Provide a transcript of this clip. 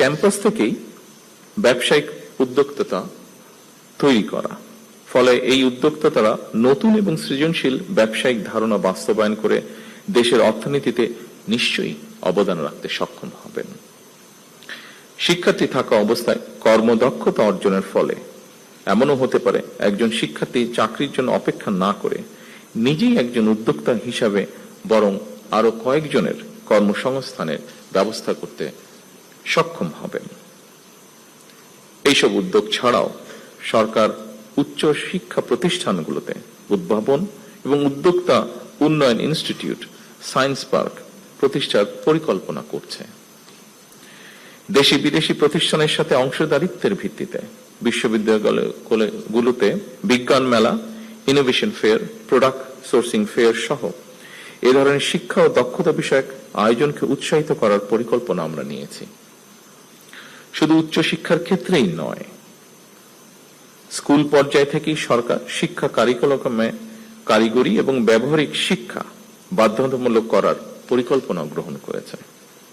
Campus থেকেই ব্যবসায়িক উদ্যোক্তা তৈরি করা, ফলে এই উদ্যোক্তারা নতুন এবং সৃজনশীল ব্যবসায়িক ধারণা বাস্তবায়ন করে দেশের অর্থনীতিতে নিশ্চয়ই অবদান রাখতে সক্ষম হবেন। শিক্ষার্থী থাকা অবস্থায় কর্মদক্ষতা অর্জনের ফলে এমনও হতে পারে একজন শিক্ষার্থী চাকরির জন্য অপেক্ষা না করে নিজেই একজন উদ্যোক্তা হিসাবে বরং আরো কয়েকজনের কর্মসংস্থানের ব্যবস্থা করতে সক্ষম হবেন। এইসব উদ্যোগ ছাড়াও সরকার উচ্চ শিক্ষা প্রতিষ্ঠানগুলোতে উদ্ভাবন এবং উদ্যোক্তা উন্নয়ন ইনস্টিটিউট, সায়েন্স পার্ক প্রতিষ্ঠার পরিকল্পনা করছে। দেশি বিদেশি প্রতিষ্ঠানের সাথে অংশীদারিত্বের ভিত্তিতে বিশ্ববিদ্যালয়গুলোতে বিজ্ঞান মেলা, innovation fair, product sourcing fair সহ এ ধরনের শিক্ষা ও দক্ষতা বিষয়ক আয়োজনকে উৎসাহিত করার পরিকল্পনা আমরা নিয়েছি। শুধু উচ্চশিক্ষার ক্ষেত্রেই নয়, স্কুল পর্যায় থেকেই সরকার শিক্ষা কারিকুলামে কারিগরি এবং ব্যবহারিক শিক্ষা বাধ্যতামূলক করার পরিকল্পনা গ্রহণ করেছে।